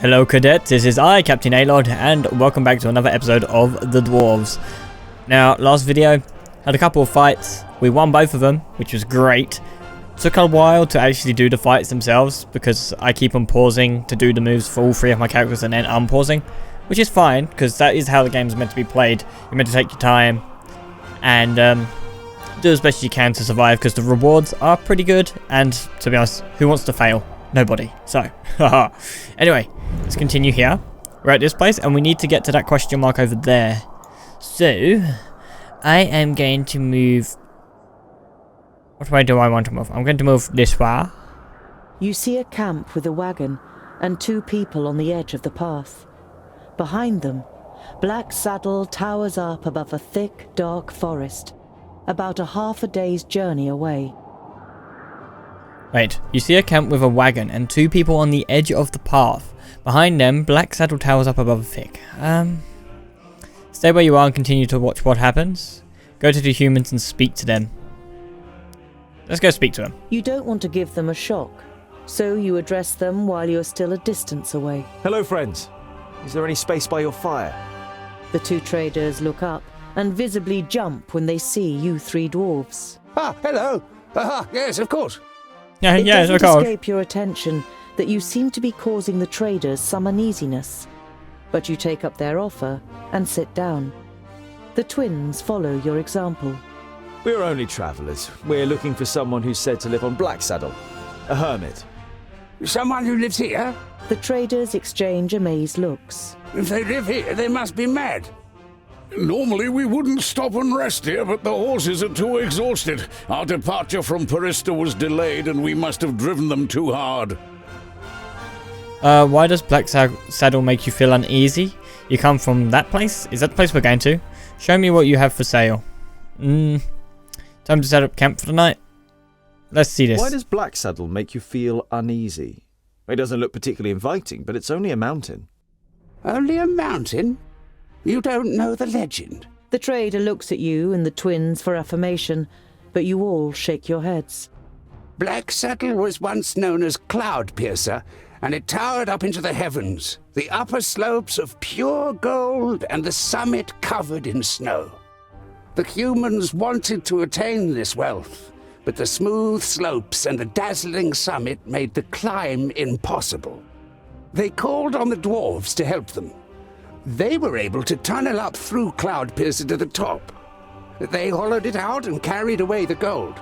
Hello cadets, this is I, CptAylott, and welcome back to another episode of the Dwarves. Now, last video, had a couple of fights, we won both of them, which was great. Took a while to actually do the fights themselves, because I keep on pausing to do the moves for all three of my characters and then unpausing. Which is fine, because that is how the game is meant to be played. You're meant to take your time, and do as best you can to survive, because the rewards are pretty good, and to be honest, who wants to fail? Nobody. So, anyway, let's continue here. We're at this place, and we need to get to that question mark over there. So, I am going to move... What way do I want to move? I'm going to move this way. You see a camp with a wagon, and two people on the edge of the path. Behind them, Black Saddle towers up above a thick, dark forest, about a half a day's journey away. Wait, you see a camp with a wagon and two people on the edge of the path. Behind them, Black Saddle towers up above a thick. Stay where you are and continue to watch what happens. Go to the humans and speak to them. Let's go speak to them. You don't want to give them a shock, so you address them while you're still a distance away. Hello, friends. Is there any space by your fire? The two traders look up and visibly jump when they see you three dwarves. Ah, hello. Yes, of course. Yeah, It yeah, doesn't of course. escape your attention that you seem to be causing the traders some uneasiness, but you take up their offer and sit down. The twins follow your example. We're only travellers. We're looking for someone who's said to live on Black Saddle. A hermit. Someone who lives here? The traders exchange amazed looks. If they live here, they must be mad. Normally we wouldn't stop and rest here, but the horses are too exhausted. Our departure from Parista was delayed and we must have driven them too hard. Why does Black Saddle make you feel uneasy? You come from that place? Is that the place we're going to? Show me what you have for sale. Time to set up camp for the night. Let's see this. Why does Black Saddle make you feel uneasy? It doesn't look particularly inviting, but it's only a mountain. Only a mountain? You don't know the legend? The trader looks at you and the twins for affirmation, but you all shake your heads. Black Saddle was once known as Cloud Piercer, and it towered up into the heavens, the upper slopes of pure gold and the summit covered in snow. The humans wanted to attain this wealth, but the smooth slopes and the dazzling summit made the climb impossible. They called on the dwarves to help them. They were able to tunnel up through Cloud Piercer to the top. They hollowed it out and carried away the gold.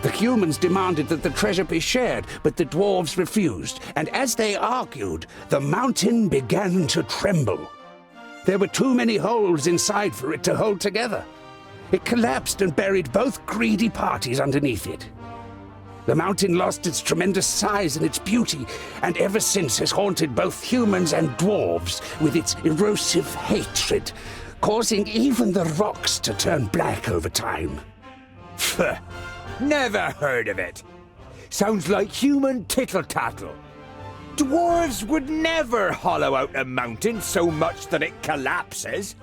The humans demanded that the treasure be shared, but the dwarves refused, and as they argued, the mountain began to tremble. There were too many holes inside for it to hold together. It collapsed and buried both greedy parties underneath it. The mountain lost its tremendous size and its beauty, and ever since has haunted both humans and dwarves with its erosive hatred, causing even the rocks to turn black over time. Pfft, never heard of it. Sounds like human tittle-tattle. Dwarves would never hollow out a mountain so much that it collapses.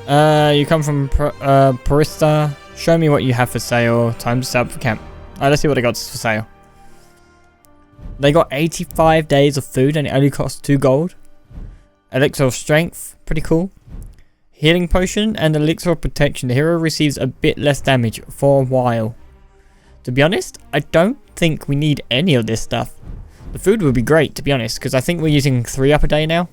You come from Parista. Show me what you have for sale. Time to set up for camp. Alright, let's see what they got for sale. They got 85 days of food and it only costs 2 gold. Elixir of strength, pretty cool. Healing potion and elixir of protection. The hero receives a bit less damage for a while. To be honest, I don't think we need any of this stuff. The food would be great, to be honest, because I think we're using 3 up a day now.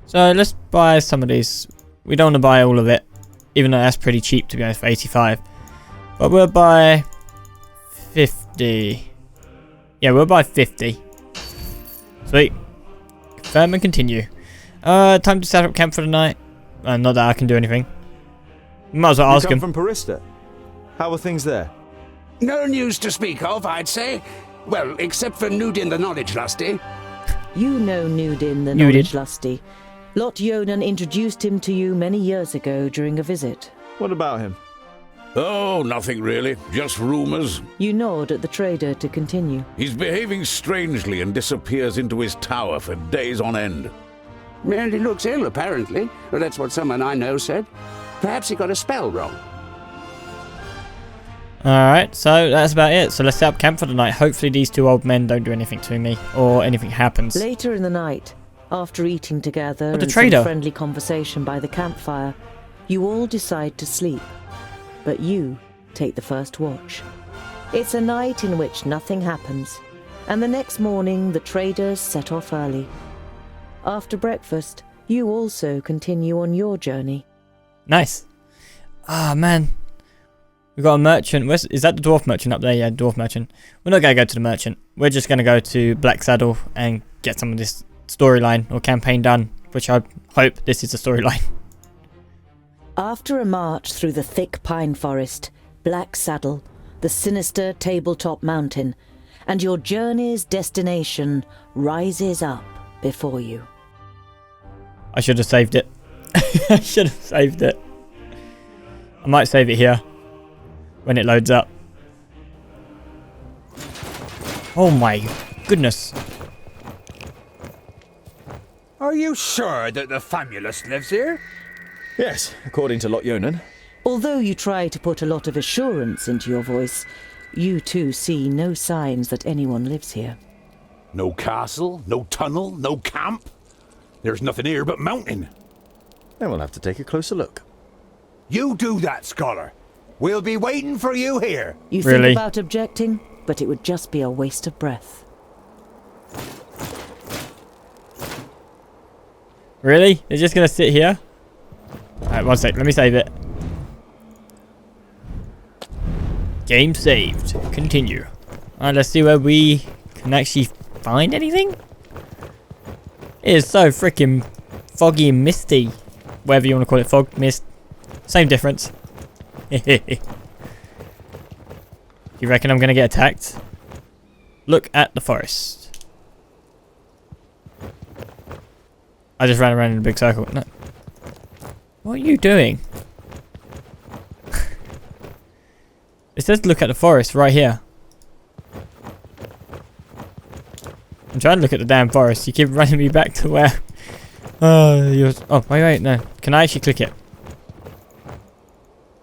So let's buy some of these. We don't want to buy all of it, even though that's pretty cheap, to be honest, for 85. But we'll buy 50. Yeah, we'll buy 50. Sweet. Confirm and continue. Time to set up camp for the night. Not that I can do anything. Might as well ask him. You come from Parista. How are things there? No news to speak of, I'd say. Well, except for Nudin the Knowledge Lusty. You know Nudin the Knowledge Lusty. Lot-Ionan introduced him to you many years ago during a visit. What about him? Oh, nothing really. Just rumours. You nod at the trader to continue. He's behaving strangely and disappears into his tower for days on end. And he looks ill, apparently. Well, that's what someone I know said. Perhaps he got a spell wrong. Alright, so that's about it. So let's set up camp for the night. Hopefully these two old men don't do anything to me or anything happens. Later in the night, after eating together But the and trader. some friendly conversation by the campfire, you all decide to sleep. But you take the first watch. It's a night in which nothing happens, and the next morning the traders set off early. After breakfast, you also continue on your journey. Nice. Ah, man. We got a merchant. Is that the dwarf merchant up there? Yeah, dwarf merchant. We're not going to go to the merchant. We're just going to go to Black Saddle and get some of this storyline or campaign done, which I hope this is the storyline. After a march through the thick pine forest, Black Saddle, the sinister tabletop mountain, and your journey's destination rises up before you. I should have saved it. I should have saved it. I might save it here when it loads up. Oh my goodness. Are you sure that the famulus lives here? Yes, according to Lot-Ionan. Although you try to put a lot of assurance into your voice, you too see no signs that anyone lives here. No castle, no tunnel, no camp. There's nothing here but mountain. Then we'll have to take a closer look. You do that, scholar. We'll be waiting for you here. You Really? think about objecting, but it would just be a waste of breath. Really? They're just going to sit here? Alright, one sec. Let me save it. Game saved. Continue. Alright, let's see where we can actually find anything. It is so freaking foggy and misty. Whatever you want to call it. Fog, mist. Same difference. You reckon I'm going to get attacked? Look at the forest. I just ran around in a big circle. No. What are you doing? It says look at the forest right here. I'm trying to look at the damn forest. You keep running me back to where... Oh, wait, no. Can I actually click it?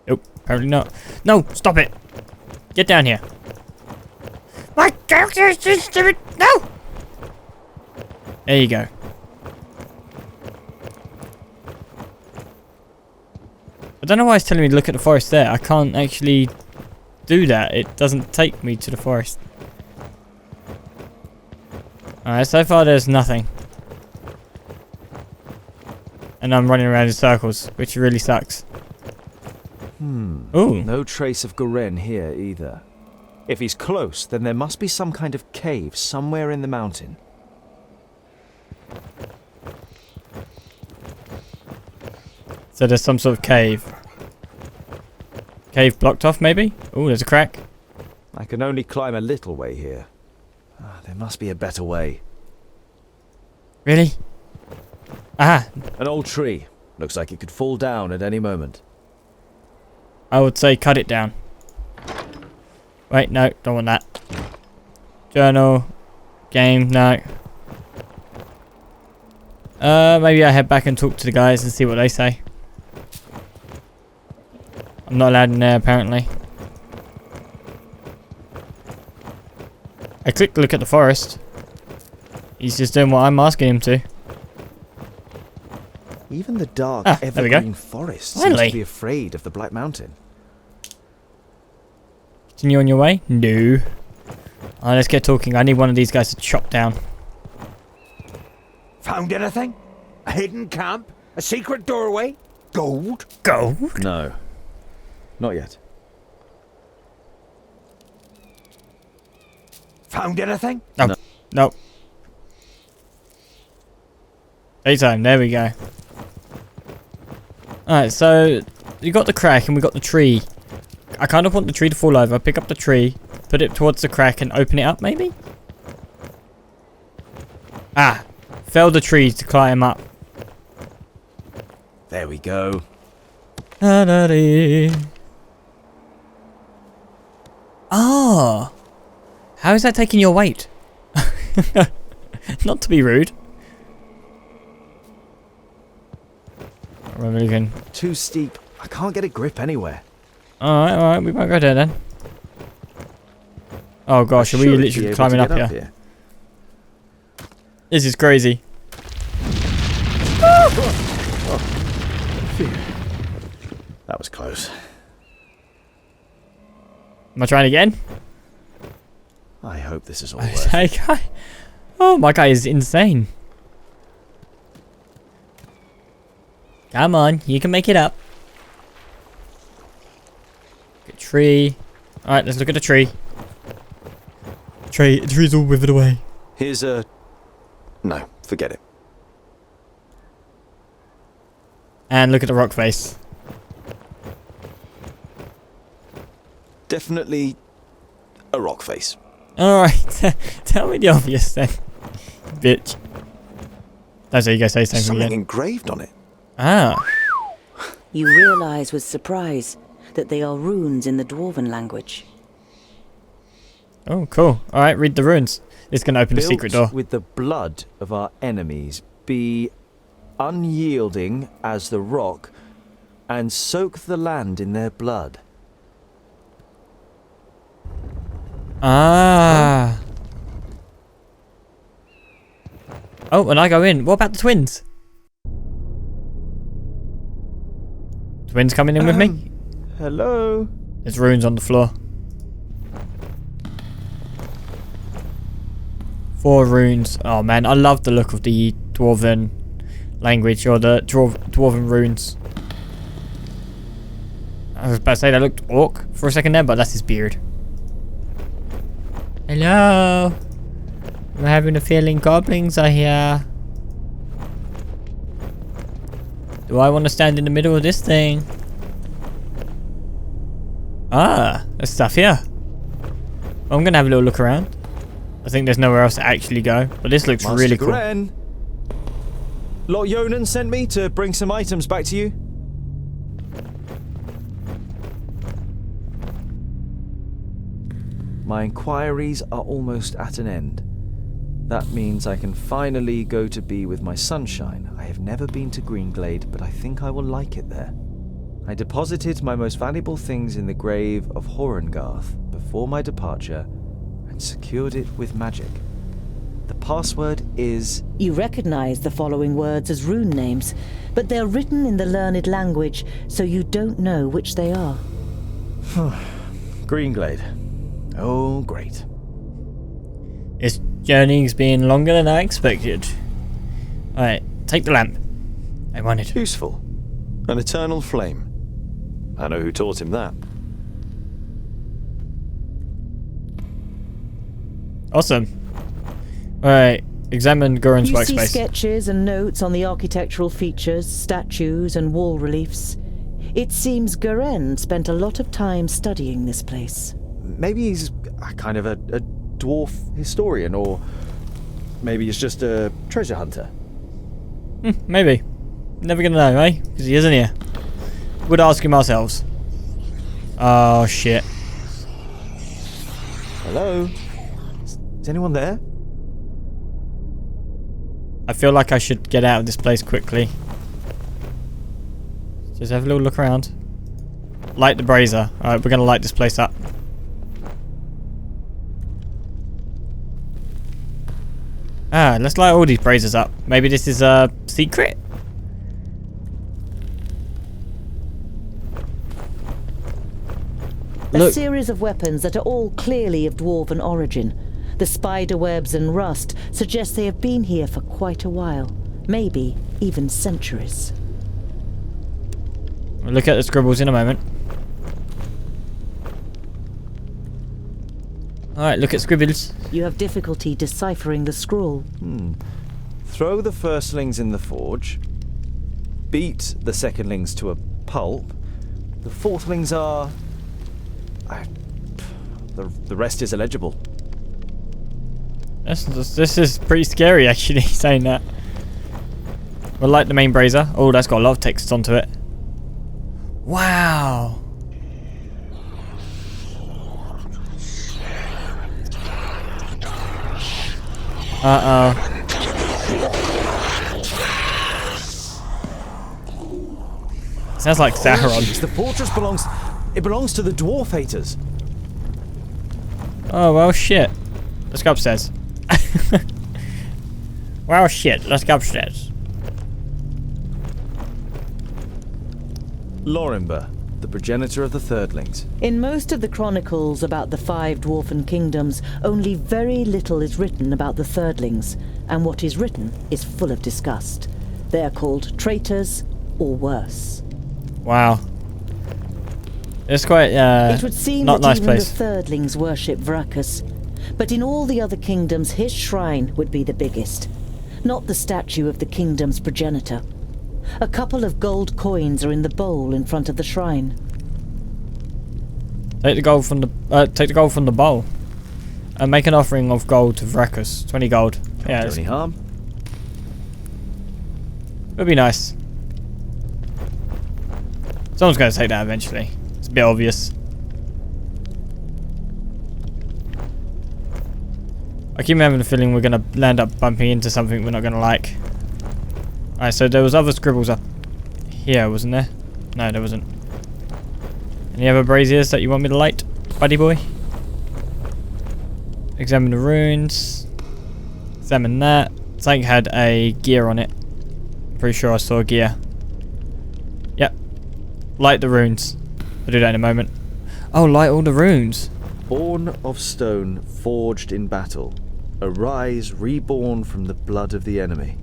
Nope, apparently not. No, stop it! Get down here. My character is just stupid. No! There you go. I don't know why it's telling me to look at the forest there. I can't actually do that. It doesn't take me to the forest. Alright, so far there's nothing. And I'm running around in circles, which really sucks. Ooh. No trace of Goren here either. If he's close, then there must be some kind of cave somewhere in the mountain. So there's some sort of cave. Cave blocked off, maybe? Ooh, there's a crack. I can only climb a little way here. There must be a better way. Really? Ah, An old tree. Looks like it could fall down at any moment. I would say cut it down. Wait, no, don't want that. Journal. Game, no. Maybe I head back and talk to the guys and see what they say. I'm not allowed in there, apparently. I clicked look at the forest. He's just doing what I'm asking him to. Even the dark, there we go. evergreen forest seems Finally. to be afraid of the Black Mountain. Continue on your way? No. Alright, let's get talking. I need one of these guys to chop down. Found anything? A hidden camp? A secret doorway? Gold? Gold? No. Not yet. Found anything? No. No. Nope. Daytime, there we go. Alright, so you got the crack and we got the tree. I kind of want the tree to fall over, pick up the tree, put it towards the crack and open it up maybe? Ah, fell the tree to climb up. There we go. Oh, how is that taking your weight? Not to be rude. We're moving. Too steep. I can't get a grip anywhere. Alright, we might go there then. Oh gosh, are we literally climbing up here? This is crazy. That was close. Am I trying again? I hope this is all worth it. Oh, my guy is insane. Come on, you can make it up. Good tree. Alright, let's look at the tree. The tree's all withered away. Here's a... No, forget it. And look at the rock face. Definitely a rock face. Alright, tell me the obvious then. Bitch. That's how you guys say something Something again. engraved on it. Ah. You realize with surprise that they are runes in the Dwarven language. Oh, cool. Alright, read the runes. It's going to open a Built secret door. with the blood of our enemies, be unyielding as the rock, and soak the land in their blood. Ah. Oh, when I go in, what about the twins? Twins coming in with me? Hello? There's runes on the floor. 4 runes. Oh man, I love the look of the Dwarven language, or the Dwarven runes. I was about to say that looked orc for a second there, but that's his beard. Hello? I'm having a feeling goblins are here. Do I want to stand in the middle of this thing? Ah, there's stuff here. I'm going to have a little look around. I think there's nowhere else to actually go, but this looks Master really cool. Garen. Lot-Ionan sent me to bring some items back to you. My inquiries are almost at an end. That means I can finally go to be with my sunshine. I have never been to Greenglade, but I think I will like it there. I deposited my most valuable things in the grave of Horengarth before my departure and secured it with magic. The password is... You recognize the following words as rune names, but they're written in the learned language, so you don't know which they are. Greenglade. Oh, great. This journey's been longer than I expected. Alright, take the lamp. I want it. Useful. An eternal flame. I know who taught him that. Awesome. Alright, examine Goran's You see workspace. sketches and notes on the architectural features, statues and wall reliefs. It seems Garen spent a lot of time studying this place. Maybe he's a kind of a dwarf historian, or maybe he's just a treasure hunter. Maybe. Never gonna know, eh? Because he isn't here. We'd ask him ourselves. Oh shit. Hello? Is anyone there? I feel like I should get out of this place quickly. Just have a little look around. Light the brazier. Alright, we're gonna light this place up. Ah, let's light all these braziers up. Maybe this is a secret? A series of weapons that are all clearly of dwarven origin. The spider webs and rust suggest they have been here for quite a while. Maybe even centuries. We'll look at the scribbles in a moment. Alright, look at scribbles. You have difficulty deciphering the scroll. Throw the firstlings in the forge. Beat the secondlings to a pulp. The fourthlings are... The rest is illegible. This is pretty scary, actually, saying that. We'll light the main brazier. Oh, that's got a lot of text onto it. Wow. Uh-oh. Sounds like Zaharon. The fortress belongs to the Dwarf-Haters. Oh, well, shit. Let's go upstairs. Well, shit. Let's go upstairs. Lorimber, the progenitor of the Thirdlings. In most of the chronicles about the 5 dwarfen kingdoms, only very little is written about the Thirdlings, and what is written is full of disgust. They are called traitors, or worse. Wow. It's quite, it would seem not that nice even place. the Thirdlings worship Vrakas, but in all the other kingdoms his shrine would be the biggest, not the statue of the kingdom's progenitor. A couple of gold coins are in the bowl in front of the shrine. Take the gold from the bowl. And make an offering of gold to Vrakas. 20 gold. Yeah, Don't do any harm. it'd be nice. Someone's going to take that eventually. It's a bit obvious. I keep having a feeling we're going to land up bumping into something we're not going to like. Alright, so there was other scribbles up here, wasn't there? No, there wasn't. Any other braziers that you want me to light, buddy boy? Examine the runes. Examine that. Something had a gear on it. Pretty sure I saw a gear. Yep. Light the runes. I'll do that in a moment. Oh, light all the runes. Born of stone, forged in battle. Arise, reborn from the blood of the enemy.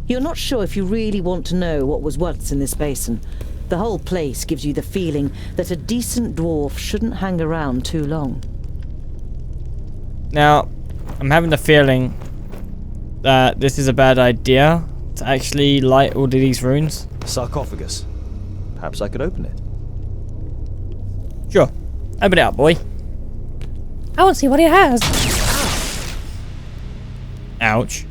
You're not sure if you really want to know what was once in this basin. The whole place gives you the feeling that a decent dwarf shouldn't hang around too long. Now, I'm having the feeling that this is a bad idea to actually light all of these runes. Sarcophagus. Perhaps I could open it. Sure. Open it up, boy. I want to see what it has. Ouch.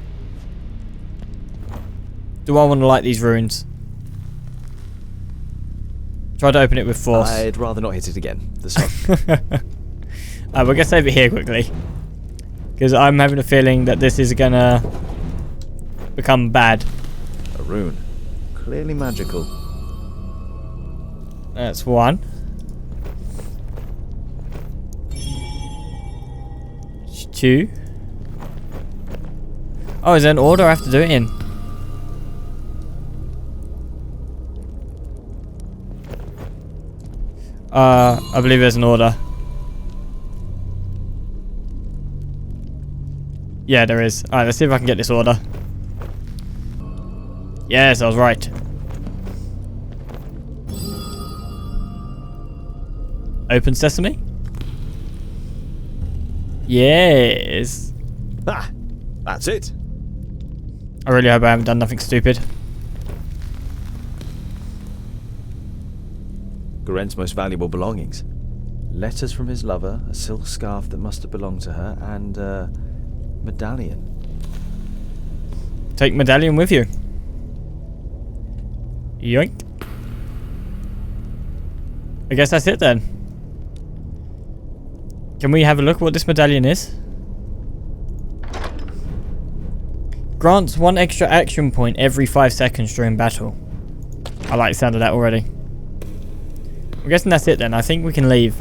Do I want to light these runes? Try to open it with force. I'd rather not hit it again. The sun. We're going to save it here quickly. Because I'm having a feeling that this is going to become bad. A rune. Clearly magical. That's one. 2. Oh, is there an order I have to do it in? I believe there's an order. Yeah, there is. Alright, let's see if I can get this order. Yes, I was right. Open sesame? Yes. Ah, that's it. I really hope I haven't done nothing stupid. Goren's most valuable belongings. Letters from his lover, a silk scarf that must have belonged to her, and a medallion. Take medallion with you. Yoink. I guess that's it then. Can we have a look at what this medallion is? Grants 1 extra action point every 5 seconds during battle. I like the sound of that already. I'm guessing that's it then. I think we can leave.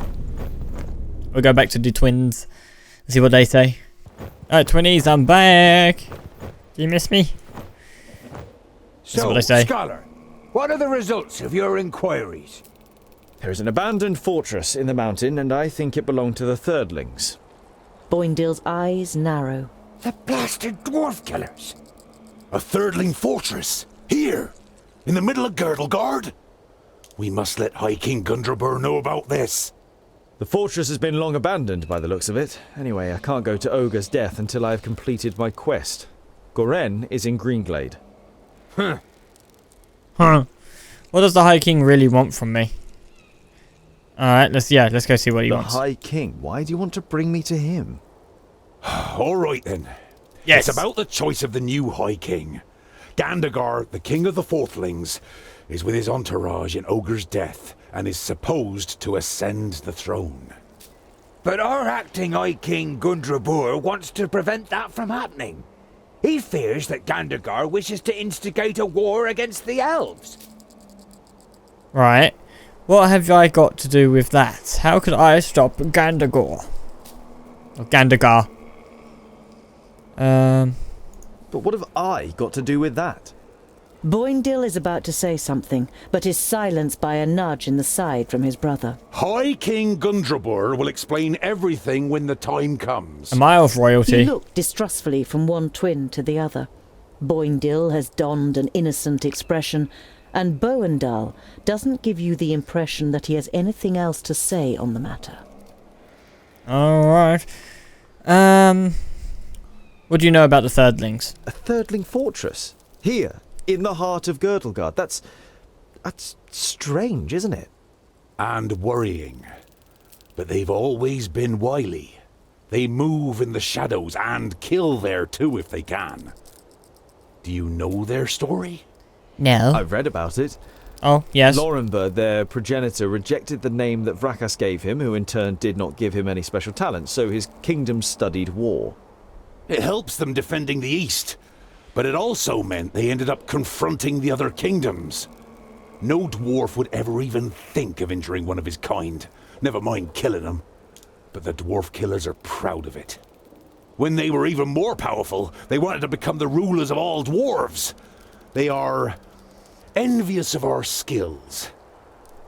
We'll go back to the twins and see what they say. Alright, twinnies, I'm back. Do you miss me? That's what they say. Scholar, what are the results of your inquiries? There is an abandoned fortress in the mountain, and I think it belonged to the Thirdlings. Boindale's eyes narrow. The blasted dwarf killers! A Thirdling fortress? Here? In the middle of Girdlegard? We must let High King Gundrabur know about this. The fortress has been long abandoned by the looks of it. Anyway, I can't go to Ogre's death until I have completed my quest. Goren is in Greenglade. Huh. What does the High King really want from me? Alright, let's go see what he wants. The High King? Why do you want to bring me to him? All right then. Yes. It's about the choice of the new High King. Gandagar, the king of the Fourthlings, is with his entourage in Ogre's death and is supposed to ascend the throne. But our acting High King Gundrabur wants to prevent that from happening. He fears that Gandagar wishes to instigate a war against the elves. Right. What have I got to do with that? How could I stop Gandagar? Or Gandagar. But what have I got to do with that? Boindil is about to say something, but is silenced by a nudge in the side from his brother. High King Gundrabur will explain everything when the time comes. Am I of royalty? He looked distrustfully from one twin to the other. Boindil has donned an innocent expression, and Boendal doesn't give you the impression that he has anything else to say on the matter. Alright. What do you know about the Thirdlings? A Thirdling fortress? Here, in the heart of Girdlegard. That's strange, isn't it? And worrying. But they've always been wily. They move in the shadows and kill there too if they can. Do you know their story? No. I've read about it. Oh, yes. Lorenberg, their progenitor, rejected the name that Vrakas gave him, who in turn did not give him any special talents, so his kingdom studied war. It helps them defending the East, but it also meant they ended up confronting the other kingdoms. No dwarf would ever even think of injuring one of his kind, never mind killing them. But the dwarf killers are proud of it. When they were even more powerful, they wanted to become the rulers of all dwarves. They are envious of our skills.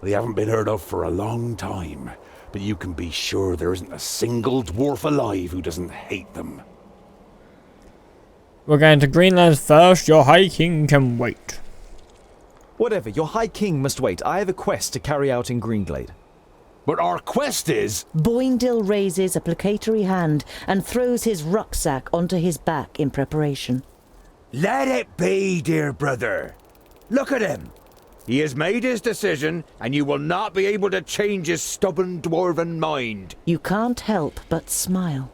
They haven't been heard of for a long time, but you can be sure there isn't a single dwarf alive who doesn't hate them. We're going to Greenland first. Your High King can wait. Whatever, your High King must wait. I have a quest to carry out in Greenglade. But our quest is... Boindil raises a placatory hand and throws his rucksack onto his back in preparation. Let it be, dear brother. Look at him. He has made his decision, and you will not be able to change his stubborn dwarven mind. You can't help but smile.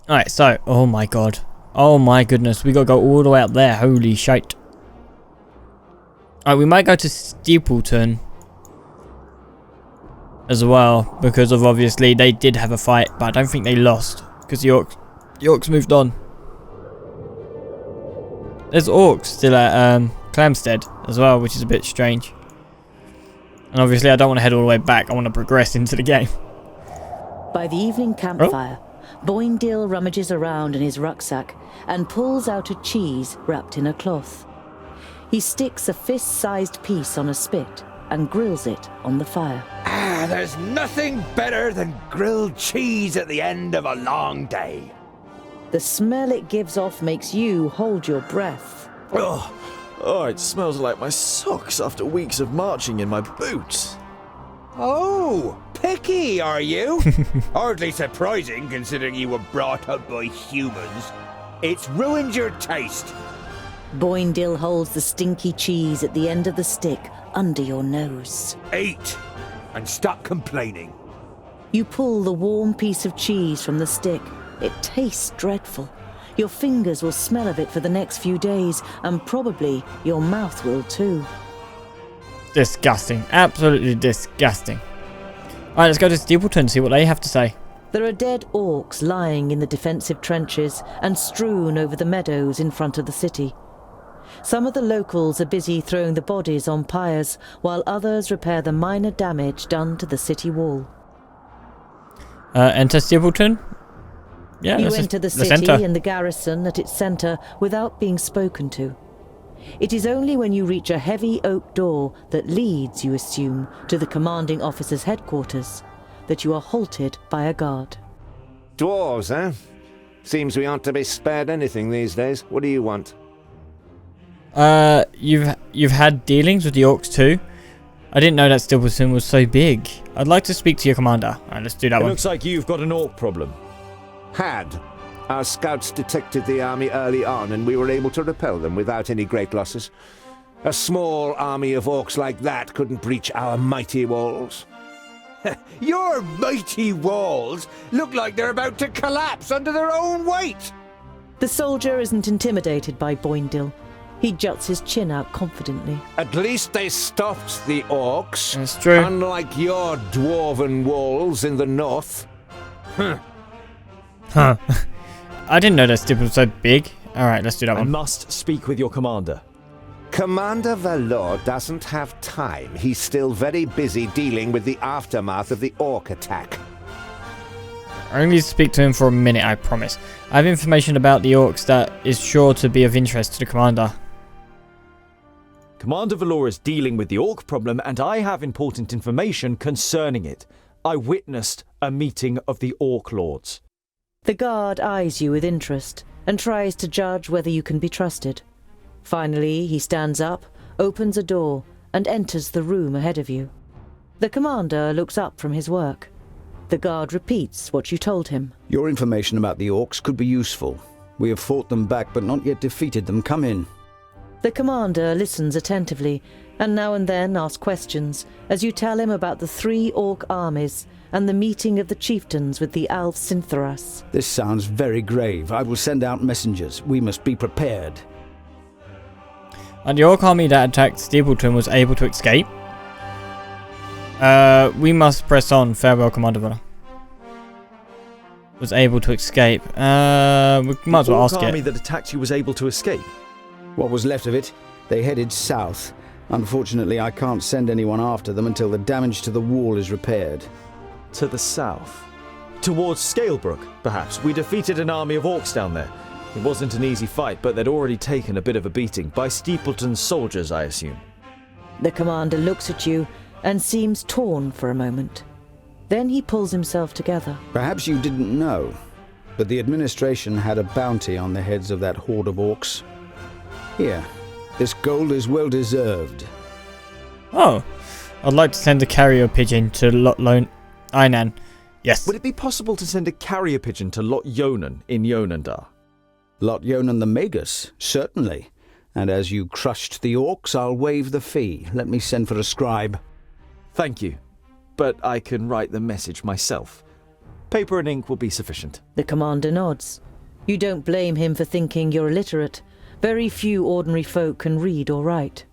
Alright, so, oh my god. Oh my goodness, we gotta go all the way up there. Holy shite. Alright, we might go to Steepleton as well, because of obviously they did have a fight, but I don't think they lost, because the orcs moved on. There's orcs still at Clamstead as well, which is a bit strange. And obviously I don't want to head all the way back, I want to progress into the game. By the evening campfire, Boindil rummages around in his rucksack and pulls out a cheese wrapped in a cloth. He sticks a fist-sized piece on a spit and grills it on the fire. There's nothing better than grilled cheese at the end of a long day. The smell it gives off makes you hold your breath. Oh, it smells like my socks after weeks of marching in my boots. Oh, picky, are you? Hardly surprising, considering you were brought up by humans. It's ruined your taste. Boindil holds the stinky cheese at the end of the stick under your nose. Eat, and stop complaining. You pull the warm piece of cheese from the stick. It tastes dreadful. Your fingers will smell of it for the next few days, and probably your mouth will too. Disgusting. Absolutely disgusting. Alright, let's go to Steepleton and see what they have to say. There are dead orcs lying in the defensive trenches and strewn over the meadows in front of the city. Some of the locals are busy throwing the bodies on pyres, while others repair the minor damage done to the city wall. Enter Steepleton? Yeah, you enter the city and the garrison at its centre without being spoken to. It is only when you reach a heavy oak door that leads, you assume, to the commanding officer's headquarters, that you are halted by a guard. Dwarves, eh? Seems we aren't to be spared anything these days. What do you want? You've had dealings with the orcs too? I didn't know that Steepleton was so big. I'd like to speak to your commander. Alright, let's do that one. It looks like you've got an orc problem. Had. Our scouts detected the army early on, and we were able to repel them without any great losses. A small army of orcs like that couldn't breach our mighty walls. Your mighty walls look like they're about to collapse under their own weight. The soldier isn't intimidated by Boindil. He juts his chin out confidently. At least they stopped the orcs. That's true. Unlike your dwarven walls in the north. Huh. I didn't know that Steepleton was so big. Alright, let's do that I one. must speak with your commander. Commander Valor doesn't have time. He's still very busy dealing with the aftermath of the orc attack. I only need to speak to him for a minute, I promise. I have information about the orcs that is sure to be of interest to the commander. Commander Valor is dealing with the orc problem, and I have important information concerning it. I witnessed a meeting of the orc lords. The guard eyes you with interest and tries to judge whether you can be trusted. Finally, he stands up, opens a door, and enters the room ahead of you. The commander looks up from his work. The guard repeats what you told him. Your information about the orcs could be useful. We have fought them back but not yet defeated them. Come in. The commander listens attentively and now and then asks questions as you tell him about the 3 orc armies and the meeting of the chieftains with the Alf Sintharas. This sounds very grave. I will send out messengers. We must be prepared. And the orc army that attacked Stapleton was able to escape. We must press on. Farewell, Commander Valor. Was able to escape. We might as well ask it. The army that attacked you was able to escape? What was left of it? They headed south. Unfortunately, I can't send anyone after them until the damage to the wall is repaired. To the south? Towards Scalebrook, perhaps? We defeated an army of orcs down there. It wasn't an easy fight, but they'd already taken a bit of a beating. By Steepleton's soldiers, I assume. The commander looks at you and seems torn for a moment. Then he pulls himself together. Perhaps you didn't know, but the administration had a bounty on the heads of that horde of orcs. Here, this gold is well deserved. Oh, I'd like to send a carrier pigeon to Lot-Ionan. Yes. Would it be possible to send a carrier pigeon to Lot-Ionan in Yonandar? Lot-Ionan the Magus, certainly. And as you crushed the orcs, I'll waive the fee. Let me send for a scribe. Thank you, but I can write the message myself. Paper and ink will be sufficient. The commander nods. You don't blame him for thinking you're illiterate. Very few ordinary folk can read or write.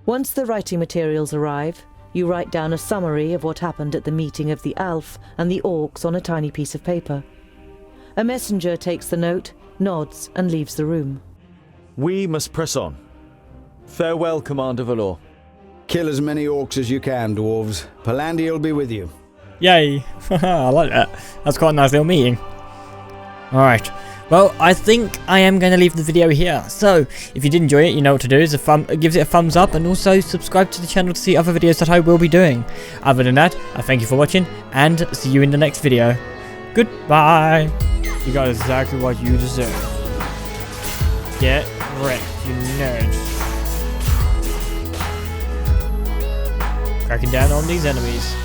Once the writing materials arrive, you write down a summary of what happened at the meeting of the Alf and the orcs on a tiny piece of paper. A messenger takes the note, nods, and leaves the room. We must press on. Farewell, Commander Valor. Kill as many orcs as you can, dwarves. Palandir will be with you. Yay. I like that. That's quite a nice little meeting. Alright. Well, I think I am going to leave the video here. So, if you did enjoy it, you know what to do. Give it a thumbs up and also subscribe to the channel to see other videos that I will be doing. Other than that, I thank you for watching and see you in the next video. Goodbye. You got exactly what you deserve. Get wrecked, you nerds. Cracking down on these enemies.